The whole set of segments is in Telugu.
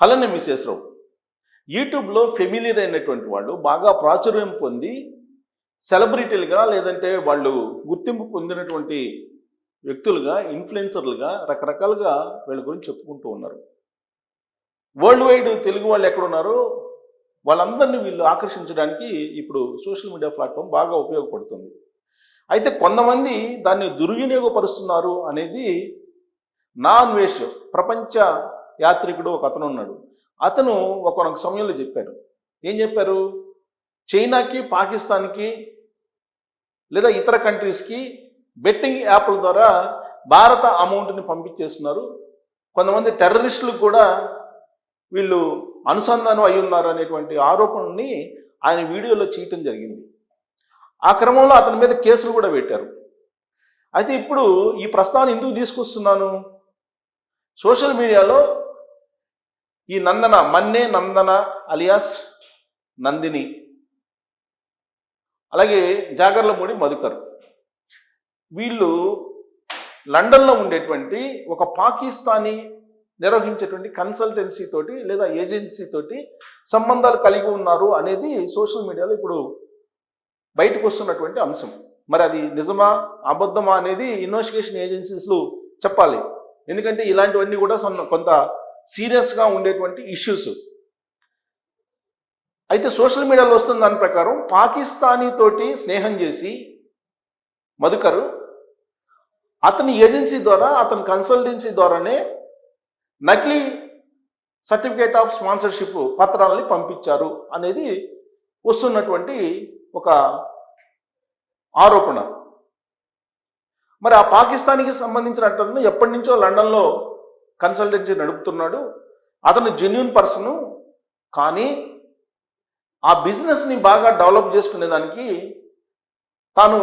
అలానే మిసెస్రావు యూట్యూబ్లో ఫెమిలియర్ అయినటువంటి వాళ్ళు బాగా ప్రాచుర్యం పొంది సెలబ్రిటీలుగా లేదంటే వాళ్ళు గుర్తింపు పొందినటువంటి వ్యక్తులుగా ఇన్ఫ్లుయెన్సర్లుగా రకరకాలుగా వీళ్ళ గురించి చెప్పుకుంటూ ఉన్నారు. వరల్డ్ వైడ్ తెలుగు వాళ్ళు ఎక్కడున్నారో వాళ్ళందరినీ వీళ్ళు ఆకర్షించడానికి ఇప్పుడు సోషల్ మీడియా ప్లాట్ఫామ్ బాగా ఉపయోగపడుతుంది. అయితే కొంతమంది దాన్ని దుర్వినియోగపరుస్తున్నారు అనేది నా అన్వేష్ ప్రపంచ యాత్రికుడు ఒక అతను ఉన్నాడు. అతను ఒకనొక సమయంలో చెప్పారు. ఏం చెప్పారు? చైనాకి, పాకిస్తాన్కి లేదా ఇతర కంట్రీస్కి బెట్టింగ్ యాప్ల ద్వారా భారత అమౌంట్ని పంపించేస్తున్నారు. కొంతమంది టెర్రరిస్టులకు కూడా వీళ్ళు అనుసంధానం అయి ఉన్నారు అనేటువంటి ఆరోపణని ఆయన వీడియోలో చేయటం జరిగింది. ఆ క్రమంలో అతని మీద కేసులు కూడా పెట్టారు. అయితే ఇప్పుడు ఈ ప్రస్తావన ఎందుకు తీసుకొస్తున్నాను? సోషల్ మీడియాలో ఈ మన్నే నందన అలియాస్ నందిని, అలాగే జాగర్లమూడి మధుకర్, వీళ్ళు లండన్లో ఉండేటువంటి ఒక పాకిస్తానీ నిర్వహించేటువంటి కన్సల్టెన్సీ తోటి లేదా ఏజెన్సీ తోటి సంబంధాలు కలిగి ఉన్నారు అనేది సోషల్ మీడియాలో ఇప్పుడు బయటకు వస్తున్నటువంటి అంశం. మరి అది నిజమా అబద్ధమా అనేది ఇన్వెస్టిగేషన్ ఏజెన్సీస్లు చెప్పాలి. ఎందుకంటే ఇలాంటివన్నీ కూడా కొంత సీరియస్గా ఉండేటువంటి ఇష్యూస్. అయితే సోషల్ మీడియాలో వస్తున్న దాని ప్రకారం పాకిస్తానీ తోటి స్నేహం చేసి మధుకర్ అతని ఏజెన్సీ ద్వారా, అతని కన్సల్టెన్సీ ద్వారానే నకిలీ సర్టిఫికేట్ ఆఫ్ స్పాన్సర్షిప్ పత్రాలని పంపించారు అనేది వస్తున్నటువంటి ఒక ఆరోపణ. మరి ఆ పాకిస్తాన్కి సంబంధించిన అతను ఎప్పటి నుంచో లండన్లో కన్సల్టెన్సీ నడుపుతున్నాడు. అతను జెన్యూన్ పర్సను. కానీ ఆ బిజినెస్ని బాగా డెవలప్ చేసుకునేదానికి తాను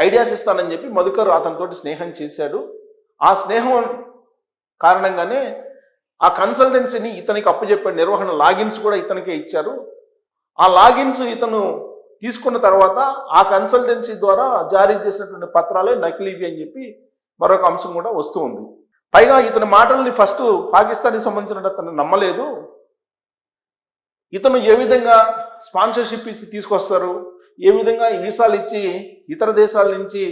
ఐడియాస్ ఇస్తానని చెప్పి మధుకర్ అతనితోటి స్నేహం చేశాడు. ఆ స్నేహం కారణంగానే ఆ కన్సల్టెన్సీని ఇతనికి అప్పచెప్పాడు. నిర్వహణ లాగిన్స్ కూడా ఇతనికే ఇచ్చారు. ఆ లాగిన్స్ ఇతను తీసుకున్న తర్వాత ఆ కన్సల్టెన్సీ ద్వారా జారీ చేసినటువంటి పత్రాలే నకిలీవి అని చెప్పి మరొక అంశం కూడా వస్తూ ఉంది. పైగా ఇతని మాటల్ని ఫస్ట్ పాకిస్తాన్కి సంబంధించిన అతను నమ్మలేదు. ఇతను ఏ విధంగా స్పాన్సర్షిప్ ఇచ్చి తీసుకొస్తారు, ఏ విధంగా వీసాలు ఇచ్చి ఇతర దేశాల నుంచి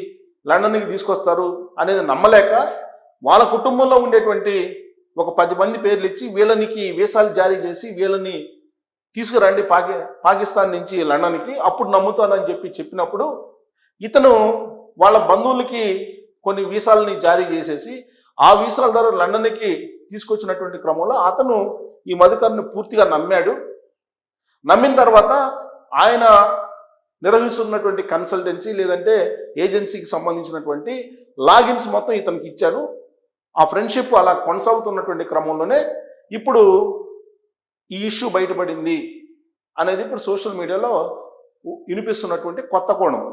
లండన్కి తీసుకొస్తారు అనేది నమ్మలేక వాళ్ళ కుటుంబంలో ఉండేటువంటి ఒక 10 మంది పేర్లు ఇచ్చి వీళ్ళనికి వీసాలు జారీ చేసి వీళ్ళని తీసుకురండి పాకిస్తాన్ నుంచి లండన్కి, అప్పుడు నమ్ముతానని చెప్పినప్పుడు ఇతను వాళ్ళ బంధువులకి కొన్ని వీసాలని జారీ చేసేసి ఆ వీసాల ద్వారా లండన్కి తీసుకొచ్చినటువంటి క్రమంలో అతను ఈ మధుకర్ని పూర్తిగా నమ్మాడు. నమ్మిన తర్వాత ఆయన నిర్వహిస్తున్నటువంటి కన్సల్టెన్సీ లేదంటే ఏజెన్సీకి సంబంధించినటువంటి లాగిన్స్ మొత్తం ఇతనికి ఇచ్చాడు. ఆ ఫ్రెండ్షిప్ అలా కొనసాగుతున్నటువంటి క్రమంలోనే ఇప్పుడు ఈ ఇష్యూ బయటపడింది అనేది ఇప్పుడు సోషల్ మీడియాలో వినిపిస్తున్నటువంటి కొత్త కోణం.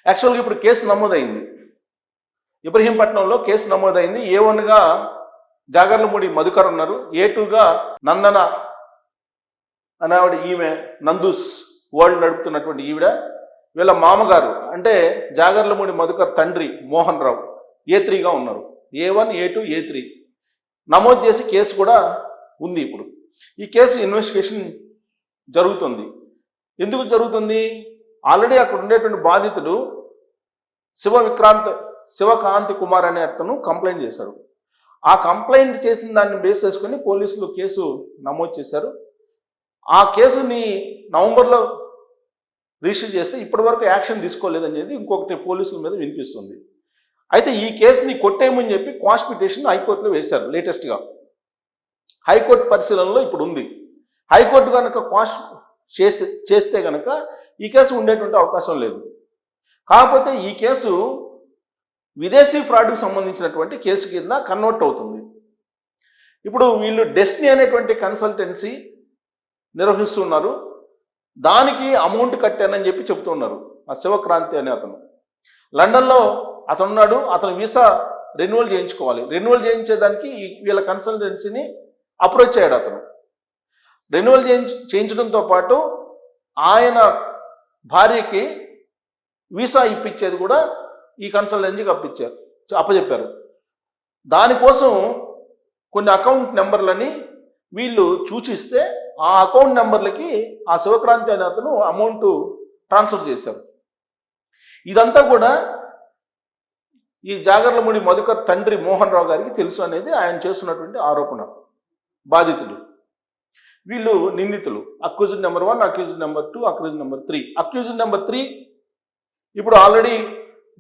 యాక్చువల్గా ఇప్పుడు కేసు నమోదైంది. ఇబ్రహీంపట్నంలో కేసు నమోదైంది. A1గా జాగర్లమూడి మధుకర్ ఉన్నారు. A2గా నందన అనేవాడు, ఈమె నందూస్ వరల్డ్ నడుపుతున్నటువంటి ఈవిడ. వీళ్ళ మామగారు అంటే జాగర్లమూడి మధుకర్ తండ్రి మోహన్ రావు A3గా ఉన్నారు. A1, A2, A3 నమోదు చేసి కేసు కూడా ఉంది. ఇప్పుడు ఈ కేసు ఇన్వెస్టిగేషన్ జరుగుతుంది. ఎందుకు జరుగుతుంది? ఆల్రెడీ అక్కడ ఉండేటువంటి బాధితుడు శివకాంతి కుమార్ అనే అతను కంప్లైంట్ చేశాడు. ఆ కంప్లైంట్ చేసిన దాన్ని బేస్ చేసుకుని పోలీసులు కేసు నమోదు చేశారు. ఆ కేసుని నవంబర్లో రిజిస్టర్ చేస్తే ఇప్పటి వరకు యాక్షన్ తీసుకోలేదనేది ఇంకొకటి పోలీసుల మీద వినిపిస్తుంది. అయితే ఈ కేసుని కొట్టేయమని చెప్పి క్వాష్ పిటిషన్ హైకోర్టులో వేశారు లేటెస్ట్గా. హైకోర్టు పరిశీలనలో ఇప్పుడు ఉంది. హైకోర్టు కనుక క్వాష్ చేస్తే కనుక ఈ కేసు ఉండేటువంటి అవకాశం లేదు. కాకపోతే ఈ కేసు విదేశీ ఫ్రాడ్కి సంబంధించినటువంటి కేసు కింద కన్వర్ట్ అవుతుంది. ఇప్పుడు వీళ్ళు డెస్టినీ అనేటువంటి కన్సల్టెన్సీ నిర్వహిస్తున్నారు. దానికి అమౌంట్ కట్టానని చెప్పి చెప్తున్నారు. ఆ శివక్రాంతి అనే అతను లండన్లో అతను ఉన్నాడు. అతను వీసా రెన్యువల్ చేయించుకోవాలి. రెన్యువల్ చేయించేదానికి వీళ్ళ కన్సల్టెన్సీని అప్రోచ్ అయ్యాడు. అతను రెన్యువల్ చేయించడంతో పాటు ఆయన భార్యకి వీసా ఇప్పించేది కూడా ఈ కన్సల్టెన్సీకి అప్పచెప్పారు. దానికోసం కొన్ని అకౌంట్ నెంబర్లని వీళ్ళు సూచిస్తే ఆ అకౌంట్ నెంబర్లకి ఆ శివక్రాంతి అనే అతను అమౌంట్ ట్రాన్స్ఫర్ చేశారు. ఇదంతా కూడా ఈ జాగర్లమూడి మధుకర్ తండ్రి మోహన్ రావు గారికి తెలుసు అనేది ఆయన చేస్తున్నటువంటి ఆరోపణ. బాధితుడు, వీళ్ళు నిందితులు. Accused number 1, accused number 2, accused number 3. Accused number 3 ఇప్పుడు ఆల్రెడీ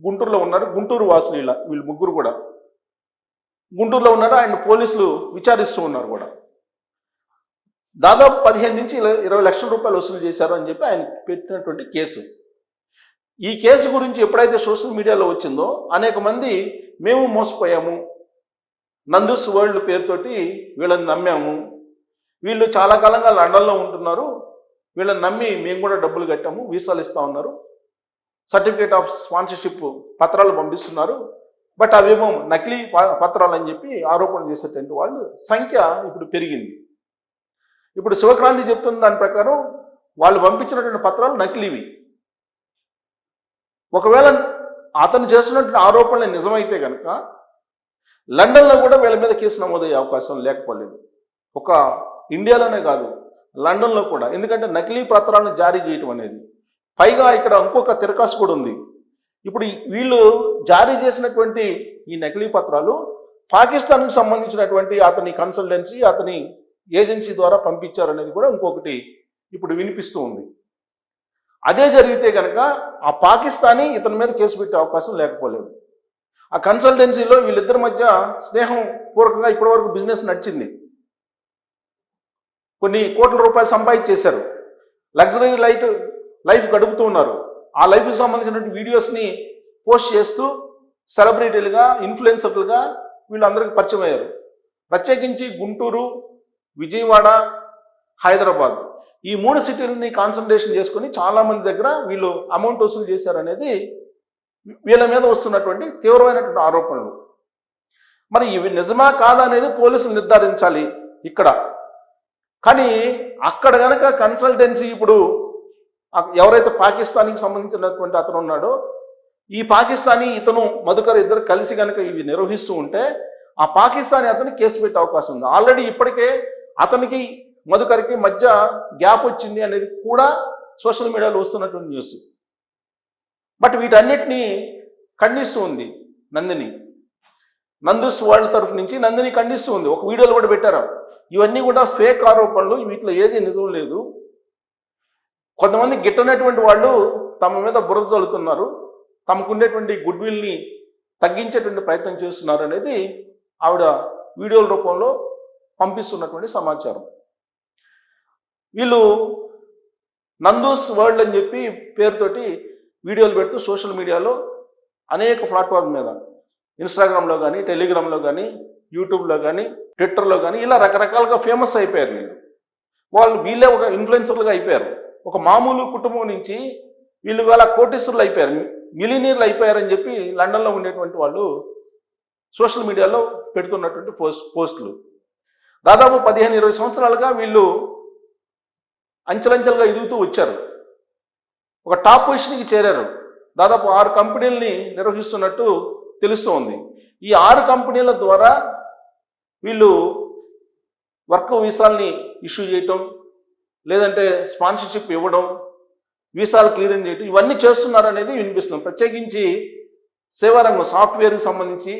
గుంటూరులో ఉన్నారు. గుంటూరు వాసులు వీళ్ళు ముగ్గురు కూడా గుంటూరులో ఉన్నారు. ఆయన పోలీసులు విచారిస్తూ ఉన్నారు కూడా. దాదాపు 15 నుంచి 20 లక్షల రూపాయలు వసూలు చేశారు అని చెప్పి ఆయన పెట్టినటువంటి కేసు. ఈ కేసు గురించి ఎప్పుడైతే సోషల్ మీడియాలో వచ్చిందో అనేక మంది మేము మోసపోయాము, నందూస్ వరల్డ్ పేరుతోటి వీళ్ళని నమ్మాము, వీళ్ళు చాలా కాలంగా లండన్లో ఉంటున్నారు, వీళ్ళని నమ్మి మేము కూడా డబ్బులు కట్టాము, వీసాలు ఇస్తా ఉన్నారు, సర్టిఫికేట్ ఆఫ్ స్పాన్సర్షిప్ పత్రాలు పంపిస్తున్నారు, బట్ అవేమో నకిలీ పత్రాలు అని చెప్పి ఆరోపణ చేసేటువంటి వాళ్ళు సంఖ్య ఇప్పుడు పెరిగింది. ఇప్పుడు శివక్రాంతి చెప్తున్న దాని ప్రకారం వాళ్ళు పంపించినటువంటి పత్రాలు నకిలీవి. ఒకవేళ అతను చేస్తున్నటువంటి ఆరోపణలు నిజమైతే కనుక లండన్లో కూడా వీళ్ళ మీద కేసు నమోదయ్యే అవకాశం లేకపోలేదు. ఒక ఇండియాలోనే కాదు, లండన్లో కూడా. ఎందుకంటే నకిలీ పత్రాలను జారీ చేయటం అనేది, పైగా ఇక్కడ ఇంకొక తిరకాసు కూడా ఉంది. ఇప్పుడు వీళ్ళు జారీ చేసినటువంటి ఈ నకిలీ పత్రాలు పాకిస్తాన్కు సంబంధించినటువంటి అతని కన్సల్టెన్సీ, అతని ఏజెన్సీ ద్వారా పంపించారనేది కూడా ఇంకొకటి ఇప్పుడు వినిపిస్తూ ఉంది. అదే జరిగితే కనుక ఆ పాకిస్తానీ ఇతని మీద కేసు పెట్టే అవకాశం లేకపోలేదు. ఆ కన్సల్టెన్సీలో వీళ్ళిద్దరి మధ్య స్నేహం పూర్వకంగా ఇప్పటివరకు బిజినెస్ నడిచింది. కొన్ని కోట్ల రూపాయలు సంపాదించేశారు, లగ్జరీ లైఫ్ గడుపుతూ ఉన్నారు. ఆ లైఫ్కి సంబంధించినటువంటి వీడియోస్ని పోస్ట్ చేస్తూ సెలబ్రిటీలుగా, ఇన్ఫ్లుయెన్సర్లుగా వీళ్ళందరికీ పరిచయం అయ్యారు. ప్రత్యేకించి గుంటూరు, విజయవాడ, హైదరాబాద్ ఈ 3 సిటీలని కాన్సన్ట్రేషన్ చేసుకొని చాలామంది దగ్గర వీళ్ళు అమౌంట్ వసూలు చేశారనేది వీళ్ళ మీద వస్తున్నటువంటి తీవ్రమైనటువంటి ఆరోపణలు. మరి ఇవి నిజమా కాదా అనేది పోలీసులు నిర్ధారించాలి ఇక్కడ. కానీ అక్కడ కనుక కన్సల్టెన్సీ ఇప్పుడు ఎవరైతే పాకిస్తాన్కి సంబంధించినటువంటి అతను ఉన్నాడో, ఈ పాకిస్తానీ ఇతను మధుకర్ ఇద్దరు కలిసి కనుక ఇవి నిర్వహిస్తూ ఉంటే ఆ పాకిస్తానీ అతను కేసు పెట్టే అవకాశం ఉంది. ఆల్రెడీ ఇప్పటికే అతనికి మధుకర్కి మధ్య గ్యాప్ వచ్చింది అనేది కూడా సోషల్ మీడియాలో వస్తున్నటువంటి న్యూస్. బట్ వీటన్నిటినీ ఖండిస్తూ ఉంది నందిని. నందూస్ వరల్డ్ తరఫు నుంచి నందిని ఖండిస్తూ ఉంది. ఒక వీడియోలో కూడా పెట్టారు, ఇవన్నీ కూడా ఫేక్ ఆరోపణలు, వీటిలో ఏది నిజం లేదు. కొంతమంది గిట్టనటువంటి వాళ్ళు తమ మీద బురద చల్లుతున్నారు, తమకుండేటువంటి గుడ్ విల్ని తగ్గించేటువంటి ప్రయత్నం చేస్తున్నారు అనేది ఆవిడ వీడియోల రూపంలో పంపిస్తున్నటువంటి సమాచారం. వీళ్ళు నందూస్ వరల్డ్ అని చెప్పి పేరుతోటి వీడియోలు పెడుతూ సోషల్ మీడియాలో అనేక ప్లాట్ఫామ్ మీద, ఇన్స్టాగ్రామ్లో కానీ, టెలిగ్రామ్లో కానీ, యూట్యూబ్లో కానీ, ట్విట్టర్లో కానీ ఇలా రకరకాలుగా ఫేమస్ అయిపోయారు. వీళ్ళే ఒక ఇన్ఫ్లుయెన్సర్లుగా అయిపోయారు. ఒక మామూలు కుటుంబం నుంచి వీళ్ళు వాళ్ళ కోటీశ్వరులు అయిపోయారు, మిలినీర్లు అయిపోయారని చెప్పి లండన్లో ఉండేటువంటి వాళ్ళు సోషల్ మీడియాలో పెడుతున్నటువంటి పోస్టులు. దాదాపు 15-20 సంవత్సరాలుగా వీళ్ళు అంచెలంచెలుగా ఎదుగుతూ వచ్చారు. ఒక టాప్ పొజిషన్కి చేరారు. దాదాపు 6 కంపెనీలని నిర్వహిస్తున్నట్టు తెలుస్తూ ఉంది. ఈ 6 కంపెనీల ద్వారా వీళ్ళు వర్క్ వీసాల్ని ఇష్యూ చేయటం, లేదంటే స్పాన్సర్షిప్ ఇవ్వడం, వీసాలు క్లియరెన్స్ చేయటం, ఇవన్నీ చేస్తున్నారు అనేది వినిపిస్తుంది. ప్రత్యేకించి సేవారంగం, సాఫ్ట్వేర్కి సంబంధించి,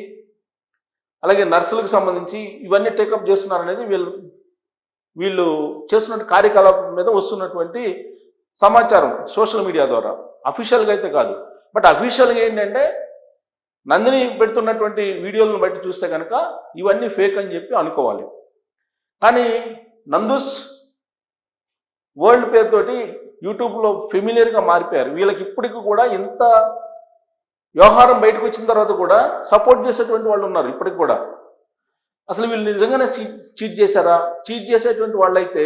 అలాగే నర్సులకు సంబంధించి ఇవన్నీ టేకప్ చేస్తున్నారు అనేది వీళ్ళు చేస్తున్న కార్యకలాపం మీద వస్తున్నటువంటి సమాచారం సోషల్ మీడియా ద్వారా. అఫీషియల్గా అయితే కాదు. బట్ అఫీషియల్గా ఏంటంటే నందిని పెడుతున్నటువంటి వీడియోలను బట్టి చూస్తే కనుక ఇవన్నీ ఫేక్ అని చెప్పి అనుకోవాలి. కానీ నందూస్ వరల్డ్ పేరుతోటి యూట్యూబ్లో ఫెమిలియర్గా మారిపోయారు. వీళ్ళకి ఇప్పటికి కూడా ఇంత వ్యవహారం బయటకు వచ్చిన తర్వాత కూడా సపోర్ట్ చేసేటువంటి వాళ్ళు ఉన్నారు ఇప్పటికి కూడా. అసలు వీళ్ళు నిజంగానే చీట్ చేశారా? చీట్ చేసేటువంటి వాళ్ళైతే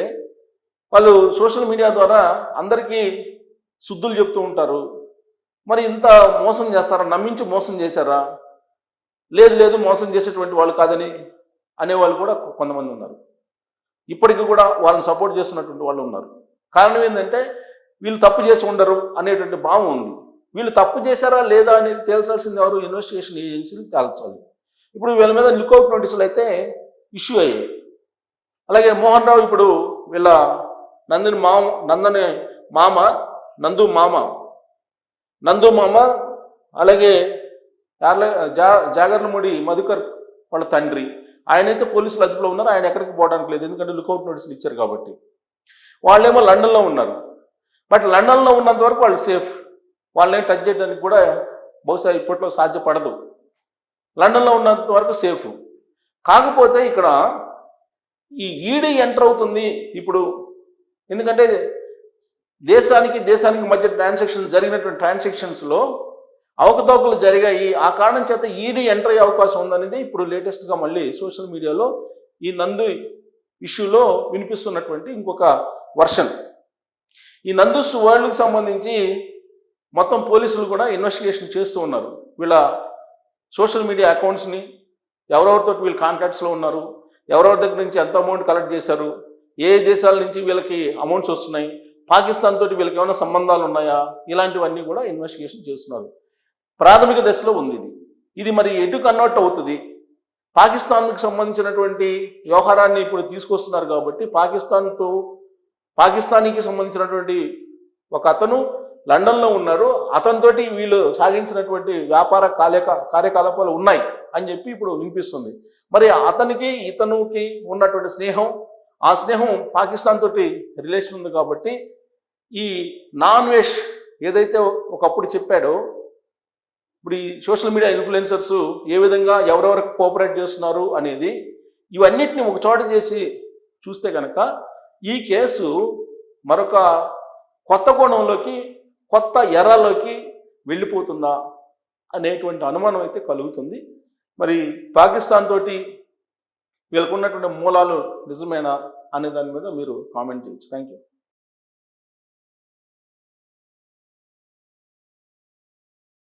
వాళ్ళు సోషల్ మీడియా ద్వారా అందరికీ శుద్ధులు చెప్తూ ఉంటారు. మరి ఇంత మోసం చేస్తారా? నమ్మించి మోసం చేశారా? లేదు మోసం చేసేటువంటి వాళ్ళు కాదని అనేవాళ్ళు కూడా కొంతమంది ఉన్నారు. ఇప్పటికీ కూడా వాళ్ళని సపోర్ట్ చేస్తున్నటువంటి వాళ్ళు ఉన్నారు. కారణం ఏంటంటే వీళ్ళు తప్పు చేసి ఉండరు అనేటువంటి భావం ఉంది. వీళ్ళు తప్పు చేశారా లేదా అనేది తేల్చాల్సింది ఎవరు? ఇన్వెస్టిగేషన్ ఏజెన్సీలు తేల్చాలి. ఇప్పుడు వీళ్ళ మీద లుకౌట్ నోటీసులు అయితే ఇష్యూ అయ్యాయి. అలాగే మోహన్ రావు ఇప్పుడు వీళ్ళ నందు మామ అలాగే జాగర్లమూడి మధుకర్ వాళ్ళ తండ్రి, ఆయనైతే పోలీసులు అదుపులో ఉన్నారు. ఆయన ఎక్కడికి పోవడానికి లేదు, ఎందుకంటే లుకౌట్ నోటీసులు ఇచ్చారు కాబట్టి. వాళ్ళేమో లండన్లో ఉన్నారు. బట్ లండన్లో ఉన్నంత వరకు వాళ్ళు సేఫ్, వాళ్ళని టచ్ చేయడానికి కూడా బహుశా ఇప్పట్లో సాధ్యపడదు. లండన్లో ఉన్నంత వరకు సేఫ్. కాకపోతే ఇక్కడ ఈ ఈడీ ఎంటర్ అవుతుంది ఇప్పుడు, ఎందుకంటే దేశానికి మధ్య జరిగినటువంటి ట్రాన్సాక్షన్స్లో అవకతవకలు జరిగాయి. ఆ కారణం చేత ఈడీ ఎంటర్ అయ్యే అవకాశం ఉందనేది ఇప్పుడు లేటెస్ట్గా మళ్ళీ సోషల్ మీడియాలో ఈ నందు ఇష్యూలో వినిపిస్తున్నటువంటి ఇంకొక వర్షన్. ఈ నందూస్ వరల్డ్కి సంబంధించి మొత్తం పోలీసులు కూడా ఇన్వెస్టిగేషన్ చేస్తూ ఉన్నారు. వీళ్ళ సోషల్ మీడియా అకౌంట్స్ని, ఎవరెవరితో వీళ్ళు కాంటాక్ట్స్లో ఉన్నారు, ఎవరెవరి దగ్గర నుంచి ఎంత అమౌంట్ కలెక్ట్ చేశారు, ఏ దేశాల నుంచి వీళ్ళకి అమౌంట్స్ వస్తున్నాయి, పాకిస్తాన్ తోటి వీళ్ళకి ఏమైనా సంబంధాలు ఉన్నాయా, ఇలాంటివన్నీ కూడా ఇన్వెస్టిగేషన్ చేస్తున్నారు. ప్రాథమిక దశలో ఉంది ఇది మరి ఎటు కన్వర్ట్ అవుతుంది? పాకిస్తాన్కి సంబంధించినటువంటి వ్యవహారాన్ని ఇప్పుడు తీసుకొస్తున్నారు కాబట్టి పాకిస్తానీకి సంబంధించినటువంటి ఒక అతను లండన్లో ఉన్నారు, అతనితోటి వీళ్ళు సాగించినటువంటి వ్యాపార కార్యకలాపాలు ఉన్నాయి అని చెప్పి ఇప్పుడు వినిపిస్తుంది. మరి అతనికి ఇతనుకి ఉన్నటువంటి స్నేహం, ఆ స్నేహం పాకిస్తాన్ తోటి రిలేషన్ ఉంది కాబట్టి ఈ నాన్-వెజ్ ఏదైతే ఒకప్పుడు చెప్పాడో, ఇప్పుడు ఈ సోషల్ మీడియా ఇన్ఫ్లుయెన్సర్స్ ఏ విధంగా ఎవరెవరికి కోఆపరేట్ చేస్తున్నారు అనేది, ఇవన్నిటిని ఒక చోట చేసి చూస్తే కనుక ఈ కేసు మరొక కొత్త కోణంలోకి, కొత్త ఎరాలోకి వెళ్ళిపోతుందా అనేటువంటి అనుమానం అయితే కలుగుతుంది. మరి పాకిస్తాన్ తోటి వీళ్ళకున్నటువంటి మూలాలు నిజమేనా అనే దాని మీద మీరు కామెంట్ చేయొచ్చు. Thank you.